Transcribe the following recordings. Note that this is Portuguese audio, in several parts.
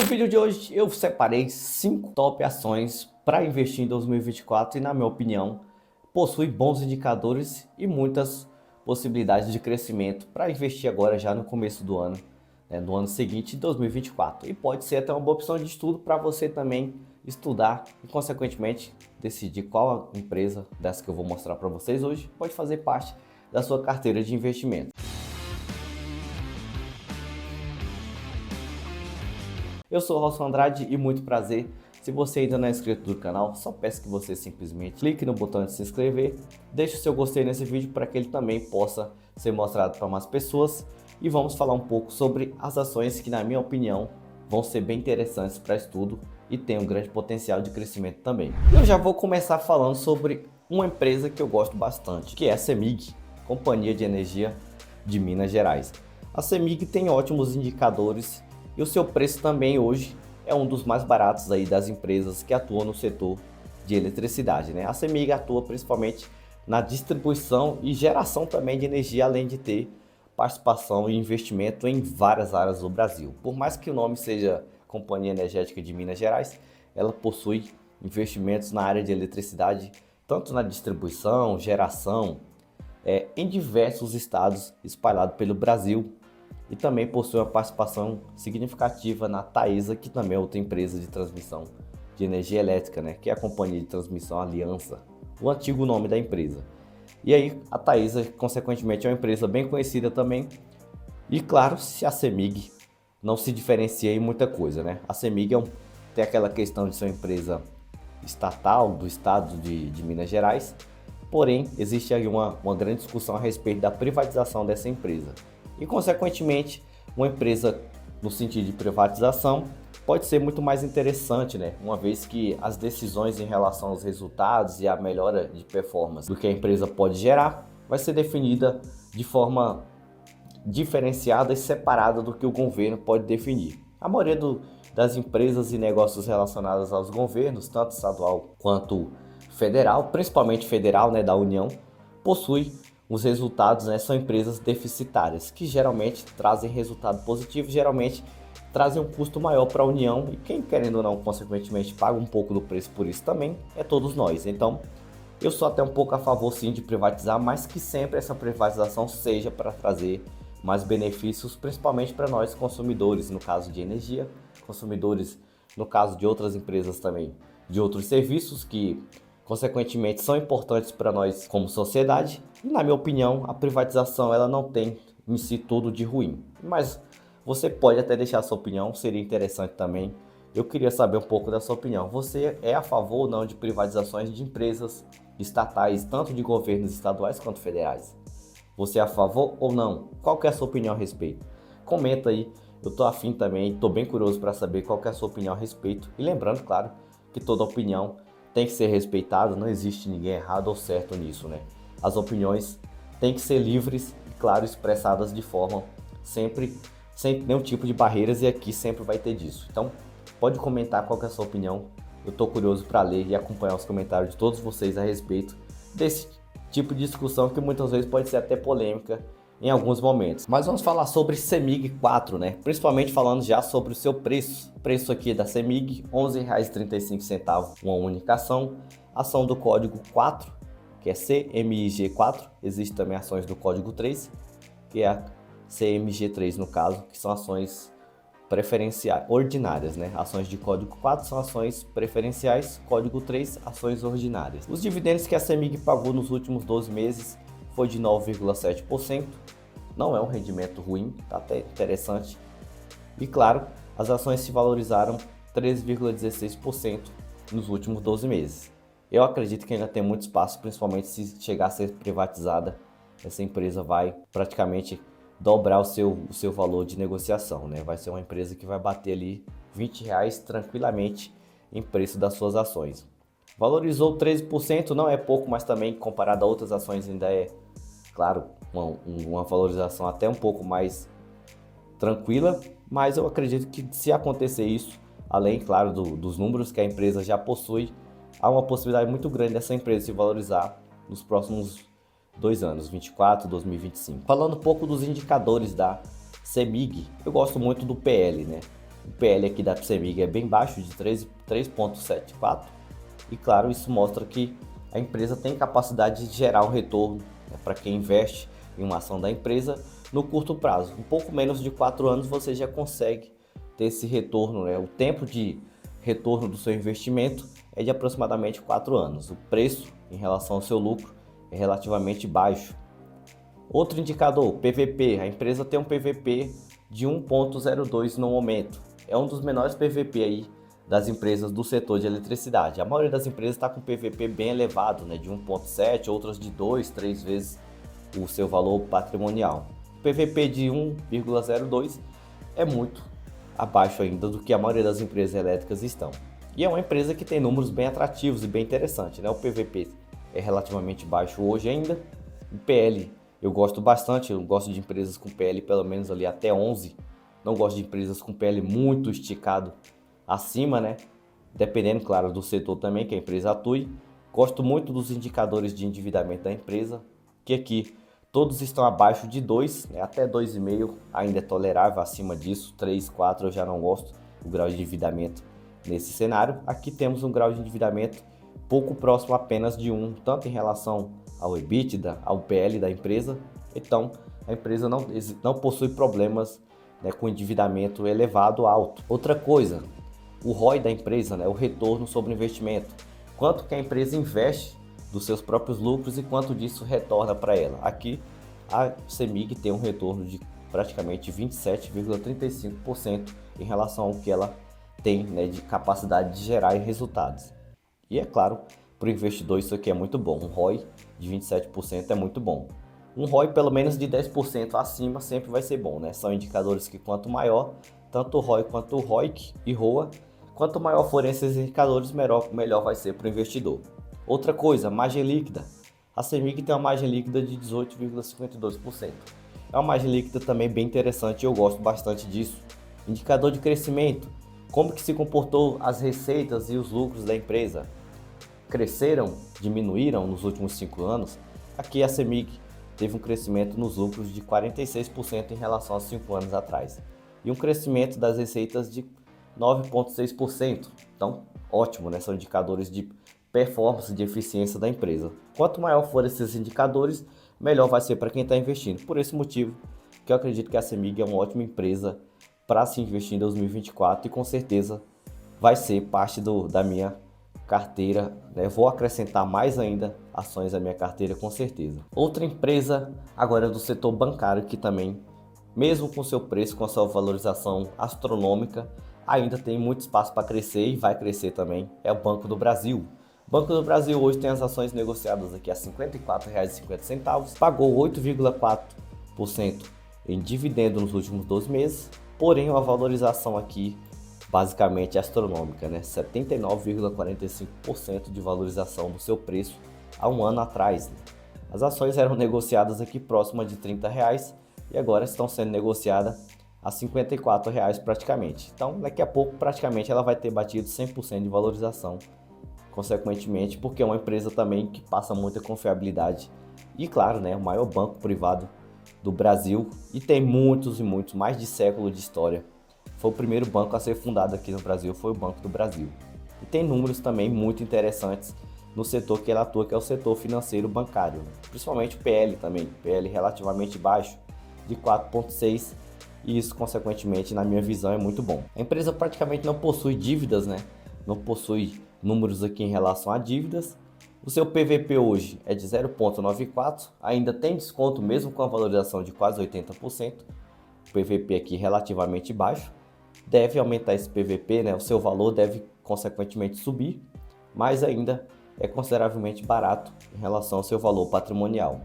No vídeo de hoje eu separei 5 top ações para investir em 2024 e, na minha opinião, possui bons indicadores e muitas possibilidades de crescimento para investir agora já no começo do ano, no ano seguinte, 2024. E pode ser até uma boa opção de estudo para você também estudar e, consequentemente, decidir qual empresa dessa que eu vou mostrar para vocês hoje pode fazer parte da sua carteira de investimento. Eu sou o Robson Andrade e muito prazer. Se você ainda não é inscrito do canal, só peço que você simplesmente clique no botão de se inscrever, deixe o seu gostei nesse vídeo para que ele também possa ser mostrado para mais pessoas. E vamos falar um pouco sobre as ações que, na minha opinião, vão ser bem interessantes para estudo e tem um grande potencial de crescimento também. Eu já vou começar falando sobre uma empresa que eu gosto bastante, que é a CEMIG, Companhia de Energia de Minas Gerais. A CEMIG tem ótimos indicadores e o seu preço também hoje é um dos mais baratos aí das empresas que atuam no setor de eletricidade, A CEMIG atua principalmente na distribuição e geração também de energia, além de ter participação e investimento em várias áreas do Brasil. Por mais que o nome seja Companhia Energética de Minas Gerais, ela possui investimentos na área de eletricidade, tanto na distribuição, geração, em diversos estados espalhados pelo Brasil. E também possui uma participação significativa na Taesa, que também é outra empresa de transmissão de energia elétrica, que é a Companhia de Transmissão Aliança, o antigo nome da empresa. E aí a Taesa, consequentemente, é uma empresa bem conhecida também. E claro, se a CEMIG não se diferencia em muita coisa, A CEMIG tem aquela questão de ser uma empresa estatal do estado de Minas Gerais, porém existe aí uma grande discussão a respeito da privatização dessa empresa. E, consequentemente, uma empresa no sentido de privatização pode ser muito mais interessante, uma vez que as decisões em relação aos resultados e a melhora de performance do que a empresa pode gerar vai ser definida de forma diferenciada e separada do que o governo pode definir. A maioria das empresas e negócios relacionados aos governos, tanto estadual quanto federal, principalmente federal, da União, possui os resultados, são empresas deficitárias, que geralmente trazem resultado positivo, geralmente trazem um custo maior para a União e quem, querendo ou não, consequentemente, paga um pouco do preço por isso também, é todos nós. Então, eu sou até um pouco a favor sim de privatizar, mas que sempre essa privatização seja para trazer mais benefícios, principalmente para nós consumidores, no caso de energia, consumidores no caso de outras empresas também, de outros serviços que consequentemente são importantes para nós como sociedade. E, na minha opinião, a privatização ela não tem em si tudo de ruim, mas você pode até deixar a sua opinião, seria interessante também. Eu queria saber um pouco da sua opinião. Você é a favor ou não de privatizações de empresas estatais, tanto de governos estaduais quanto federais? Você é a favor ou não? Qual que é a sua opinião a respeito? Comenta aí, eu tô afim também, tô bem curioso para saber qual que é a sua opinião a respeito. E lembrando, claro, que toda opinião tem que ser respeitada, não existe ninguém errado ou certo nisso, As opiniões têm que ser livres e, claro, expressadas de forma sem nenhum tipo de barreiras, e aqui sempre vai ter disso. Então, pode comentar qual que é a sua opinião. Eu tô curioso para ler e acompanhar os comentários de todos vocês a respeito desse tipo de discussão que muitas vezes pode ser até polêmica em alguns momentos. Mas vamos falar sobre CEMIG 4, principalmente falando já sobre o seu preço. O preço aqui da CEMIG, R$ 11,35, uma única ação do código 4, que é CMIG4. Existe também ações do código 3, que é a CMG3 no caso, que são ações preferenciais, ordinárias, Ações de código 4 são ações preferenciais, código 3, ações ordinárias. Os dividendos que a CEMIG pagou nos últimos 12 meses foi de 9,7%, não é um rendimento ruim, tá até interessante. E claro, as ações se valorizaram 13,16% nos últimos 12 meses. Eu acredito que ainda tem muito espaço, principalmente se chegar a ser privatizada, essa empresa vai praticamente dobrar o seu valor de negociação, Vai ser uma empresa que vai bater ali R$ 20 tranquilamente em preço das suas ações. Valorizou 13%, não é pouco, mas também comparado a outras ações ainda é, claro, uma valorização até um pouco mais tranquila, mas eu acredito que se acontecer isso, além, claro, dos números que a empresa já possui, há uma possibilidade muito grande dessa empresa se valorizar nos próximos 2 anos, 24 e 2025. Falando um pouco dos indicadores da CEMIG, eu gosto muito do PL, O PL aqui da CEMIG é bem baixo, de 3,74, e claro, isso mostra que a empresa tem capacidade de gerar um retorno, né, para quem investe em uma ação da empresa no curto prazo. Um pouco menos de 4 anos você já consegue ter esse retorno, né? O tempo de retorno do seu investimento é de aproximadamente 4 anos. O preço em relação ao seu lucro é relativamente baixo. Outro indicador, PVP. A empresa tem um PVP de 1,02 no momento. É um dos menores PVP aí das empresas do setor de eletricidade. A maioria das empresas está com PVP bem elevado, né, de 1,7, outras de 2, 3 vezes o seu valor patrimonial. PVP de 1,02 é muito abaixo ainda do que a maioria das empresas elétricas estão. E é uma empresa que tem números bem atrativos e bem interessantes, né? O PVP é relativamente baixo hoje ainda. O PL eu gosto bastante, eu gosto de empresas com PL pelo menos ali até 11. Não gosto de empresas com PL muito esticado acima, né? Dependendo, claro, do setor também que a empresa atue. Gosto muito dos indicadores de endividamento da empresa, que aqui todos estão abaixo de 2, né? Até 2,5 ainda é tolerável, acima disso, 3, 4 eu já não gosto, o grau de endividamento nesse cenário. Aqui temos um grau de endividamento pouco próximo apenas de 1, tanto em relação ao EBITDA, ao PL da empresa. Então, a empresa não possui problemas, né, com endividamento elevado alto. Outra coisa, o ROI da empresa, né, o retorno sobre o investimento. Quanto que a empresa investe dos seus próprios lucros e quanto disso retorna para ela. Aqui, a CEMIG tem um retorno de praticamente 27,35% em relação ao que ela tem, né, de capacidade de gerar resultados. E é claro, para o investidor isso aqui é muito bom. Um ROI de 27% é muito bom. Um ROI pelo menos de 10% acima sempre vai ser bom, né? São indicadores que quanto maior, tanto o ROI quanto o ROIC e ROA, quanto maior forem esses indicadores, melhor vai ser para o investidor. Outra coisa, margem líquida. A CEMIG tem uma margem líquida de 18,52%. É uma margem líquida também bem interessante e eu gosto bastante disso. Indicador de crescimento. Como que se comportou as receitas e os lucros da empresa? Cresceram, diminuíram nos últimos 5 anos? Aqui a CEMIG teve um crescimento nos lucros de 46% em relação a 5 anos atrás. E um crescimento das receitas de 9,6%. Então, ótimo, né? São indicadores de performance, de eficiência da empresa. Quanto maior for esses indicadores, melhor vai ser para quem está investindo. Por esse motivo que eu acredito que a CEMIG é uma ótima empresa para se investir em 2024 e com certeza vai ser parte da minha carteira, né? Vou acrescentar mais ainda ações à minha carteira com certeza. Outra empresa agora do setor bancário que também, mesmo com seu preço, com a sua valorização astronômica, ainda tem muito espaço para crescer e vai crescer também, é o Banco do Brasil. O Banco do Brasil hoje tem as ações negociadas aqui a R$ 54,50, pagou 8,4% em dividendo nos últimos 12 meses, porém uma valorização aqui basicamente astronômica, né? 79,45% de valorização do seu preço há um ano atrás, né? As ações eram negociadas aqui próxima de R$ 30 e agora estão sendo negociadas a R$ 54 praticamente. Então daqui a pouco praticamente ela vai ter batido 100% de valorização, consequentemente, porque é uma empresa também que passa muita confiabilidade e claro, né, o maior banco privado do Brasil e tem muitos e muitos, mais de século de história. Foi o primeiro banco a ser fundado aqui no Brasil, foi o Banco do Brasil. E tem números também muito interessantes no setor que ela atua, que é o setor financeiro bancário, principalmente o PL também, PL relativamente baixo, de 4,6, e isso consequentemente na minha visão é muito bom. A empresa praticamente não possui dívidas, né? Não possui números aqui em relação a dívidas. O seu PVP hoje é de 0,94, ainda tem desconto mesmo com a valorização de quase 80%. O PVP aqui relativamente baixo. Deve aumentar esse PVP, né? O seu valor deve consequentemente subir, mas ainda é consideravelmente barato em relação ao seu valor patrimonial.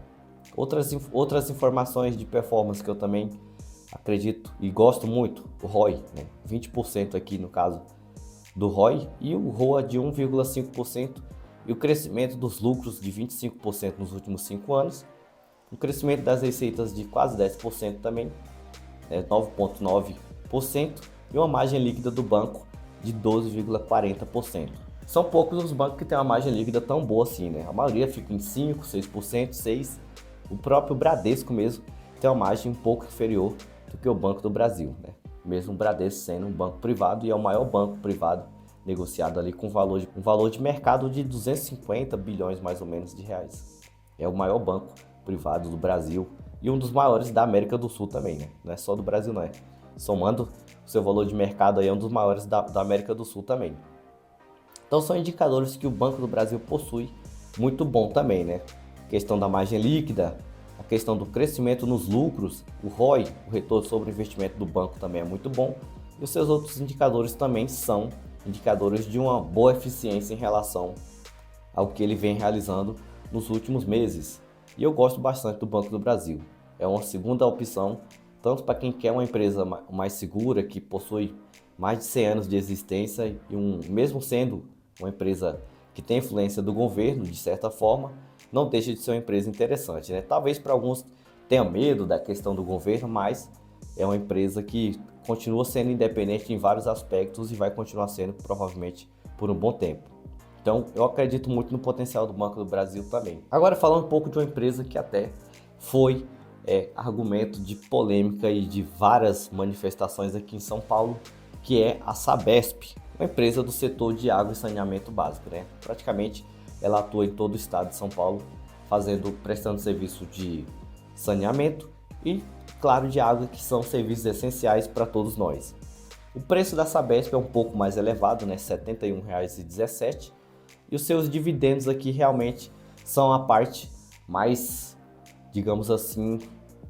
Outras informações de performance que eu também acredito e gosto muito, o ROI, né? 20% aqui no caso do ROI e o ROA de 1,5% e o crescimento dos lucros de 25% nos últimos 5 anos, o crescimento das receitas de quase 10% também, 9,9% e uma margem líquida do banco de 12,40%. São poucos os bancos que têm uma margem líquida tão boa assim, né? A maioria fica em 5%, 6%, 6%. O próprio Bradesco mesmo tem uma margem um pouco inferior do que o Banco do Brasil, né? mesmo o Bradesco sendo um banco privado e é o maior banco privado negociado ali com um valor de mercado de 250 bilhões mais ou menos de reais. É o maior banco privado do Brasil e um dos maiores da América do Sul também, né? Não é só do Brasil, não é. Somando o seu valor de mercado aí, é um dos maiores da América do Sul também. Então são indicadores que o Banco do Brasil possui muito bom também, né? A questão da margem líquida, a questão do crescimento nos lucros, o ROI, o retorno sobre o investimento do banco também é muito bom. E os seus outros indicadores também são indicadores de uma boa eficiência em relação ao que ele vem realizando nos últimos meses. E eu gosto bastante do Banco do Brasil. É uma segunda opção, tanto para quem quer uma empresa mais segura, que possui mais de 100 anos de existência e mesmo sendo uma empresa que tem influência do governo, de certa forma, não deixa de ser uma empresa interessante, né? Talvez para alguns tenha medo da questão do governo, mas é uma empresa que continua sendo independente em vários aspectos e vai continuar sendo provavelmente por um bom tempo. Então, eu acredito muito no potencial do Banco do Brasil também. Agora, falando um pouco de uma empresa que até foi argumento de polêmica e de várias manifestações aqui em São Paulo, que é a Sabesp, uma empresa do setor de água e saneamento básico, né? Praticamente, ela atua em todo o estado de São Paulo, prestando serviço de saneamento e, claro, de água, que são serviços essenciais para todos nós. O preço da Sabesp é um pouco mais elevado, né? R$ 71,17. E os seus dividendos aqui realmente são a parte mais, digamos assim,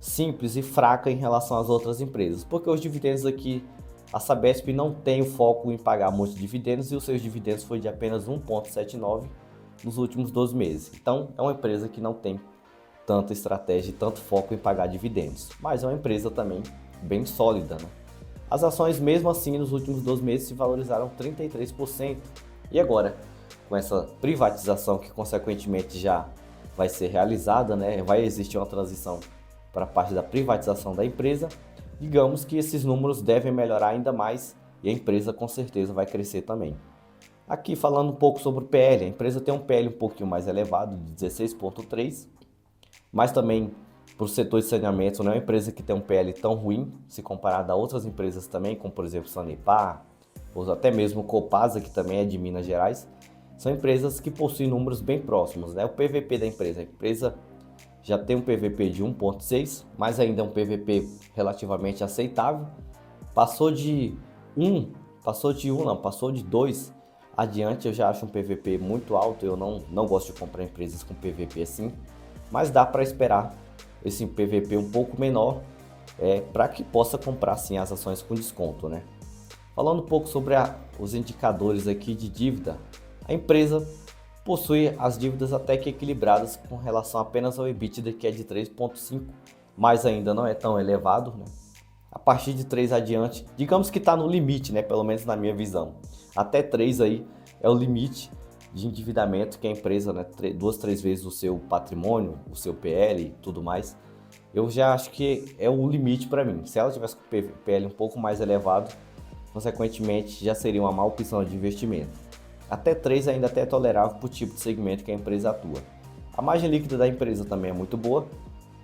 simples e fraca em relação às outras empresas. Porque os dividendos aqui, a Sabesp não tem o foco em pagar muitos dividendos e os seus dividendos foi de apenas 1,79 nos últimos 12 meses. Então, é uma empresa que não tem tanta estratégia e tanto foco em pagar dividendos. Mas é uma empresa também bem sólida, né? As ações, mesmo assim, nos últimos 12 meses se valorizaram 33%. E agora, com essa privatização que consequentemente já vai ser realizada, né? Vai existir uma transição para a parte da privatização da empresa. Digamos que esses números devem melhorar ainda mais e a empresa com certeza vai crescer também. Aqui falando um pouco sobre o PL, a empresa tem um PL um pouquinho mais elevado, de 16,3, mas também para o setor de saneamento não é uma empresa que tem um PL tão ruim, se comparado a outras empresas também, como por exemplo Sanepar, ou até mesmo Copasa, que também é de Minas Gerais. São empresas que possuem números bem próximos, né? O PVP da empresa, a empresa já tem um PVP de 1,6, mas ainda é um PVP relativamente aceitável. Passou de 2 adiante, eu já acho um PVP muito alto. Eu não gosto de comprar empresas com PVP assim, mas dá para esperar esse PVP um pouco menor para que possa comprar sim as ações com desconto, né? Falando um pouco sobre os indicadores aqui de dívida, a empresa possui as dívidas até que equilibradas com relação apenas ao EBITDA, que é de 3,5, mas ainda não é tão elevado, né? A partir de 3 adiante, digamos que está no limite, né? Pelo menos na minha visão. Até 3 aí é o limite de endividamento que a empresa, né, 2, 3 vezes o seu patrimônio, o seu PL e tudo mais. Eu já acho que é o limite para mim. Se ela tivesse com o PL um pouco mais elevado, consequentemente já seria uma má opção de investimento. Até 3 ainda até é tolerável para o tipo de segmento que a empresa atua. A margem líquida da empresa também é muito boa,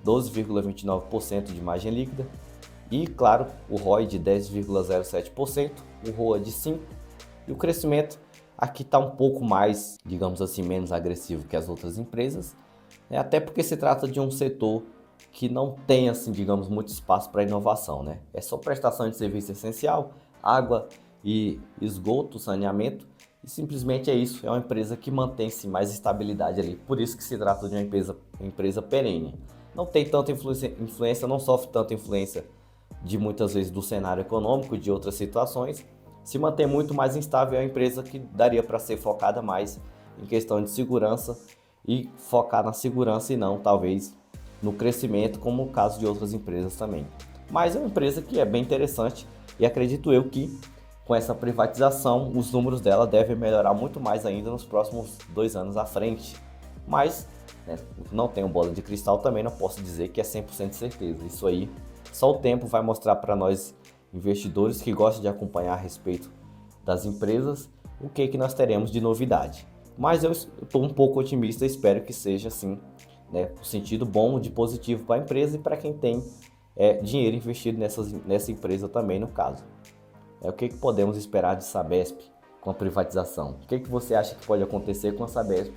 12,29% de margem líquida. E, claro, o ROI de 10,07%, o ROA de 5%. E o crescimento aqui está um pouco mais, digamos assim, menos agressivo que as outras empresas, né? Até porque se trata de um setor que não tem, assim, digamos, muito espaço para inovação, né? É só prestação de serviço essencial, água e esgoto, saneamento, e simplesmente é isso. É uma empresa que mantém-se mais estabilidade ali. Por isso que se trata de uma empresa perene. Não tem tanta influência, não sofre tanta influência de muitas vezes do cenário econômico, de outras situações. Se mantém muito mais instável, é uma empresa que daria para ser focada mais em questão de segurança e focar na segurança e não, talvez, no crescimento, como o caso de outras empresas também. Mas é uma empresa que é bem interessante e acredito eu que com essa privatização os números dela devem melhorar muito mais ainda nos próximos 2 anos à frente. Mas, né, não tenho bola de cristal, também não posso dizer que é 100% de certeza. Isso aí só o tempo vai mostrar para nós investidores que gostam de acompanhar a respeito das empresas o que nós teremos de novidade. Mas eu estou um pouco otimista e espero que seja assim, né, no sentido bom, de positivo para a empresa e para quem tem dinheiro investido nessa empresa também no caso. O que podemos esperar de Sabesp com a privatização? O que você acha que pode acontecer com a Sabesp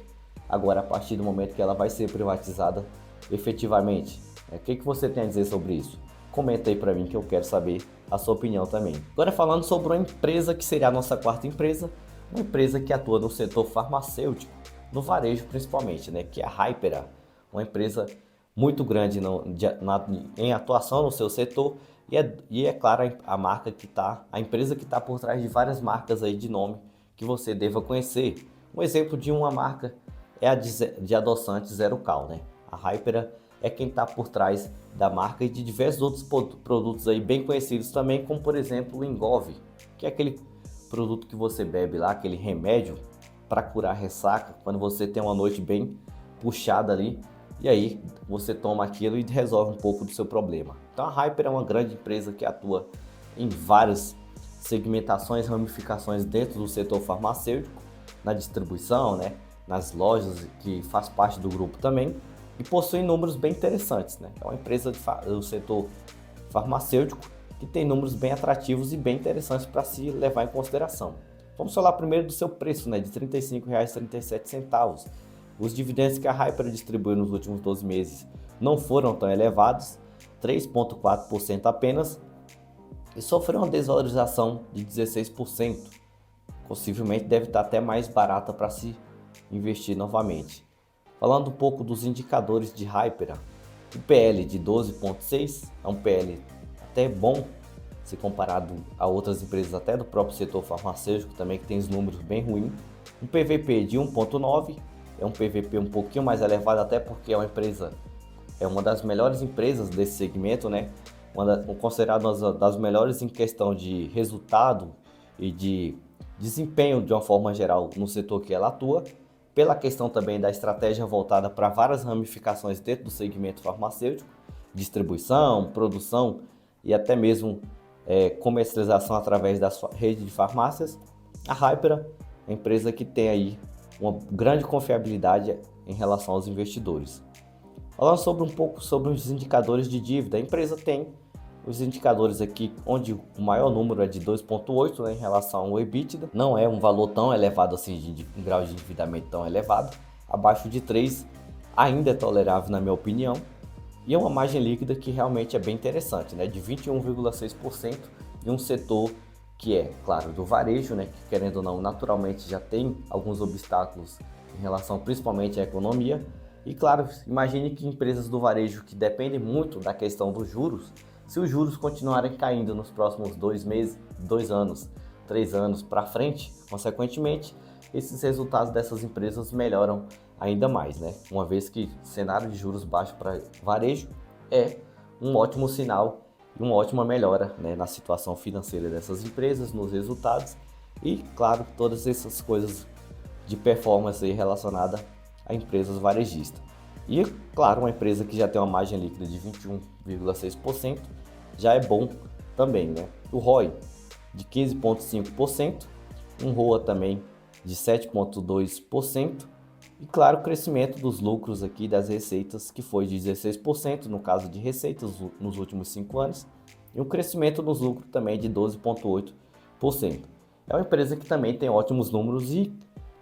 agora a partir do momento que ela vai ser privatizada efetivamente? O que você tem a dizer sobre isso? Comenta aí para mim que eu quero saber a sua opinião também. Agora falando sobre uma empresa que seria a nossa quarta empresa, uma empresa que atua no setor farmacêutico, no varejo principalmente, né, que é a Hypera, uma empresa muito grande em atuação no seu setor e é claro a empresa que está por trás de várias marcas aí de nome que você deva conhecer. Um exemplo de uma marca é a de adoçante Zero Cal, né? A Hypera é quem está por trás da marca e de diversos outros produtos aí bem conhecidos também, como por exemplo o Engov, que é aquele produto que você bebe lá, aquele remédio para curar ressaca, quando você tem uma noite bem puxada ali, e aí você toma aquilo e resolve um pouco do seu problema. Então a Hyper é uma grande empresa que atua em várias segmentações, ramificações dentro do setor farmacêutico, na distribuição, né, nas lojas que faz parte do grupo também, e possui números bem interessantes, né? É uma empresa do setor farmacêutico que tem números bem atrativos e bem interessantes para se levar em consideração. Vamos falar primeiro do seu preço, né, de R$ 35,37. Os dividendos que a Hyper distribuiu nos últimos 12 meses não foram tão elevados, 3,4% apenas, e sofreu uma desvalorização de 16%. Possivelmente deve estar até mais barata para se investir novamente. Falando um pouco dos indicadores de Hypera, o PL de 12,6 é um PL até bom, se comparado a outras empresas até do próprio setor farmacêutico também, que tem os números bem ruins. Um PVP de 1,9 é um PVP um pouquinho mais elevado, até porque é uma das melhores empresas desse segmento, né? Considerada uma das melhores em questão de resultado e de desempenho de uma forma geral no setor que ela atua, pela questão também da estratégia voltada para várias ramificações dentro do segmento farmacêutico, distribuição, produção e até mesmo comercialização através da sua rede de farmácias. A Hypera é uma empresa que tem aí uma grande confiabilidade em relação aos investidores. Falando um pouco sobre os indicadores de dívida, a empresa tem os indicadores aqui, onde o maior número é de 2,8, né, em relação ao EBITDA. Não é um valor tão elevado assim, um grau de endividamento tão elevado. Abaixo de 3 ainda é tolerável, na minha opinião. E é uma margem líquida que realmente é bem interessante, né, de 21,6% em um setor que é, claro, do varejo, né, que querendo ou não, naturalmente já tem alguns obstáculos em relação principalmente à economia. E claro, imagine que empresas do varejo que dependem muito da questão dos juros, se os juros continuarem caindo nos próximos 2 meses, 2 anos, 3 anos para frente, consequentemente, esses resultados dessas empresas melhoram ainda mais, né? Uma vez que o cenário de juros baixo para varejo é um ótimo sinal e uma ótima melhora, né, na situação financeira dessas empresas, nos resultados e, claro, todas essas coisas de performance aí relacionada a empresas varejistas. E, claro, uma empresa que já tem uma margem líquida de 21,6% já é bom também, né? O ROI de 15,5%, um ROA também de 7,2% e, claro, o crescimento dos lucros aqui das receitas que foi de 16% no caso de receitas nos últimos 5 anos e um crescimento nos lucros também de 12,8%. É uma empresa que também tem ótimos números e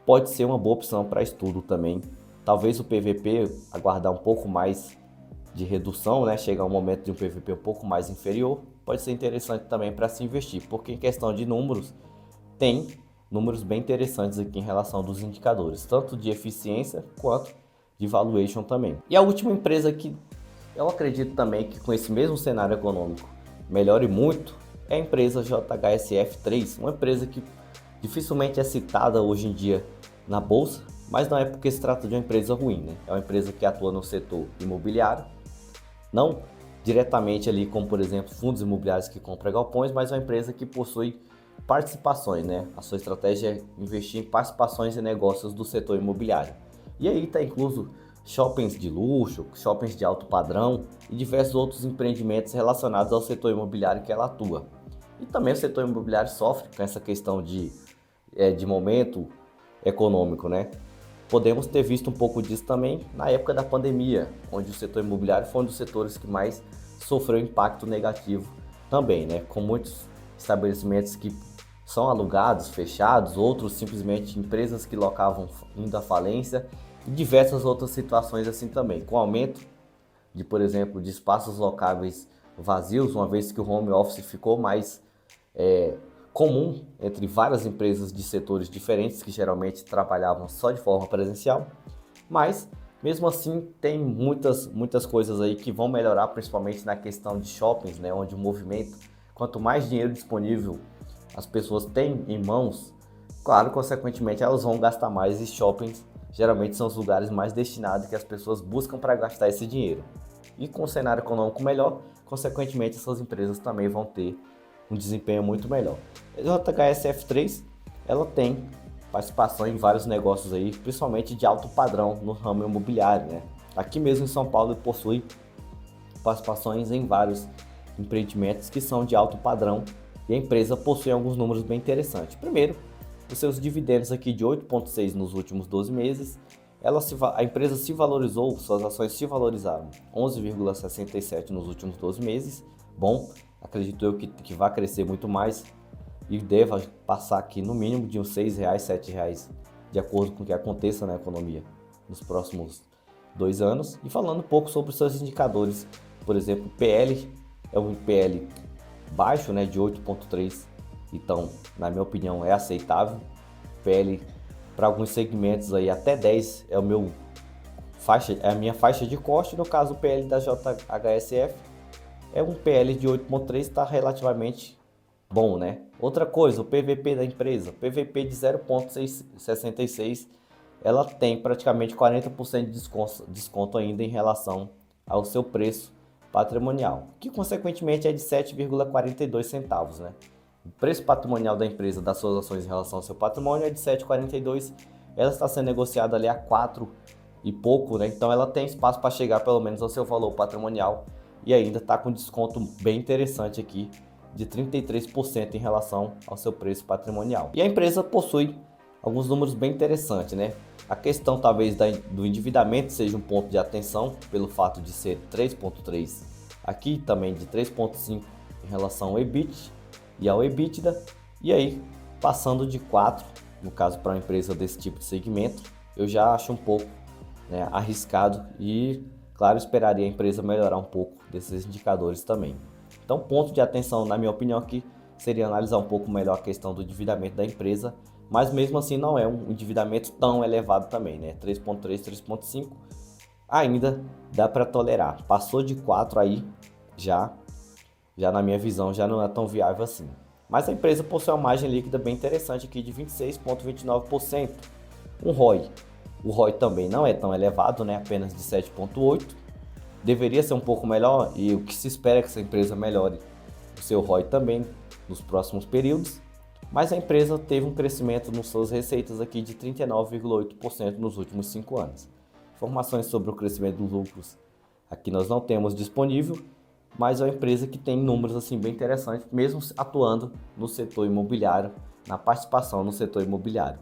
pode ser uma boa opção para estudo também. Talvez o PVP aguardar um pouco mais de redução, né? Chegar um momento de um PVP um pouco mais inferior, pode ser interessante também para se investir, porque em questão de números, tem números bem interessantes aqui em relação dos indicadores, tanto de eficiência quanto de valuation também. E a última empresa que eu acredito também que com esse mesmo cenário econômico melhore muito é a empresa JHSF3, uma empresa que dificilmente é citada hoje em dia na bolsa, mas não é porque se trata de uma empresa ruim, né? É uma empresa que atua no setor imobiliário, não diretamente ali como, por exemplo, fundos imobiliários que compram galpões, mas é uma empresa que possui participações, né? A sua estratégia é investir em participações e negócios do setor imobiliário. E aí está incluso shoppings de luxo, shoppings de alto padrão e diversos outros empreendimentos relacionados ao setor imobiliário que ela atua. E também o setor imobiliário sofre com essa questão de momento econômico, né? Podemos ter visto um pouco disso também na época da pandemia, onde o setor imobiliário foi um dos setores que mais sofreu impacto negativo também, né? Com muitos estabelecimentos que são alugados, fechados, outros simplesmente empresas que locavam indo à falência e diversas outras situações assim também, com aumento de, por exemplo, de espaços locáveis vazios, uma vez que o home office ficou mais comum entre várias empresas de setores diferentes que geralmente trabalhavam só de forma presencial, mas mesmo assim tem muitas coisas aí que vão melhorar, principalmente na questão de shoppings, né, onde o movimento, quanto mais dinheiro disponível as pessoas têm em mãos, claro, consequentemente elas vão gastar mais, e shoppings geralmente são os lugares mais destinados que as pessoas buscam para gastar esse dinheiro. E com o cenário econômico melhor, consequentemente essas empresas também vão ter um desempenho muito melhor. A JHSF3, ela tem participação em vários negócios aí, principalmente de alto padrão no ramo imobiliário, né? Aqui mesmo em São Paulo possui participações em vários empreendimentos que são de alto padrão, e a empresa possui alguns números bem interessantes. Primeiro, os seus dividendos aqui de 8,6 nos últimos 12 meses, a empresa se valorizou, suas ações se valorizaram 11,67 nos últimos 12 meses. Bom, acredito eu que vai crescer muito mais e deva passar aqui no mínimo de uns R$ 6, R$ 7, de acordo com o que aconteça na economia nos próximos 2 anos. E falando um pouco sobre os seus indicadores, por exemplo, PL é um PL baixo, né, de 8,3, então, na minha opinião, é aceitável. PL para alguns segmentos aí até 10 é a minha faixa de corte. No caso, o PL da JHSF é um PL de 8,3, está relativamente bom, né? Outra coisa, o PVP da empresa, PVP de 0,66, ela tem praticamente 40% de desconto ainda em relação ao seu preço patrimonial, que consequentemente é de 7,42 centavos, né? O preço patrimonial da empresa, das suas ações em relação ao seu patrimônio, é de 7,42. Ela está sendo negociada ali a 4 e pouco, né? Então ela tem espaço para chegar pelo menos ao seu valor patrimonial e ainda está com desconto bem interessante aqui de 33% em relação ao seu preço patrimonial. E a empresa possui alguns números bem interessantes, né? A questão talvez do endividamento seja um ponto de atenção pelo fato de ser 3,3 aqui, também de 3,5 em relação ao EBIT e ao EBITDA, e aí passando de 4, no caso para uma empresa desse tipo de segmento, eu já acho um pouco, né, arriscado, e claro, esperaria a empresa melhorar um pouco desses indicadores também. Então, ponto de atenção, na minha opinião, aqui seria analisar um pouco melhor a questão do endividamento da empresa, mas mesmo assim não é um endividamento tão elevado também, né? 3,3, 3,5 ainda dá para tolerar. Passou de 4 aí, já na minha visão já não é tão viável assim. Mas a empresa possui uma margem líquida bem interessante aqui de 26,29%. O ROI também não é tão elevado, né? Apenas de 7,8%. Deveria ser um pouco melhor, e o que se espera é que essa empresa melhore o seu ROI também nos próximos períodos. Mas a empresa teve um crescimento nas suas receitas aqui de 39,8% nos últimos 5 anos. Informações sobre o crescimento dos lucros aqui nós não temos disponível, mas é uma empresa que tem números assim bem interessantes, mesmo atuando no setor imobiliário, na participação no setor imobiliário.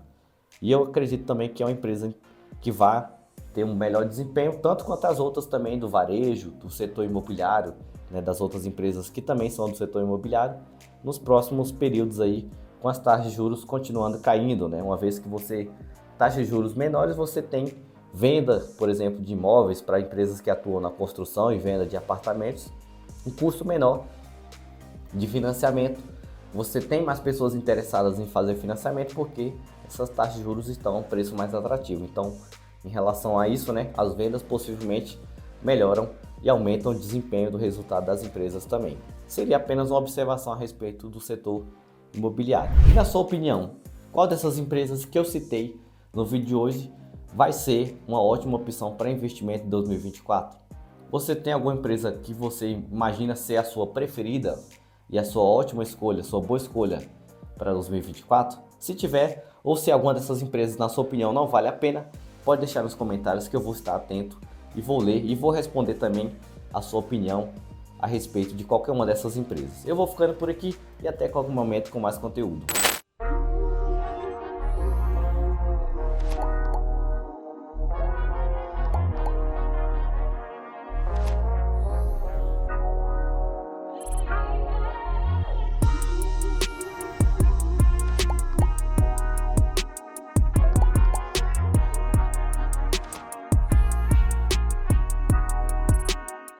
E eu acredito também que é uma empresa que vai ter um melhor desempenho, tanto quanto as outras também do varejo, do setor imobiliário, né, das outras empresas que também são do setor imobiliário, nos próximos períodos aí, com as taxas de juros continuando caindo, né? Uma vez que taxas de juros menores, você tem venda, por exemplo, de imóveis para empresas que atuam na construção e venda de apartamentos, um custo menor de financiamento. Você tem mais pessoas interessadas em fazer financiamento porque essas taxas de juros estão a um preço mais atrativo. Então, em relação a isso, né, as vendas possivelmente melhoram e aumentam o desempenho do resultado das empresas também. Seria apenas uma observação a respeito do setor imobiliário. E na sua opinião, qual dessas empresas que eu citei no vídeo de hoje vai ser uma ótima opção para investimento em 2024? Você tem alguma empresa que você imagina ser a sua preferida e a sua ótima escolha, sua boa escolha para 2024? Se tiver, ou se alguma dessas empresas, na sua opinião, não vale a pena, pode deixar nos comentários que eu vou estar atento e vou ler e vou responder também a sua opinião a respeito de qualquer uma dessas empresas. Eu vou ficando por aqui e até qualquer momento com mais conteúdo.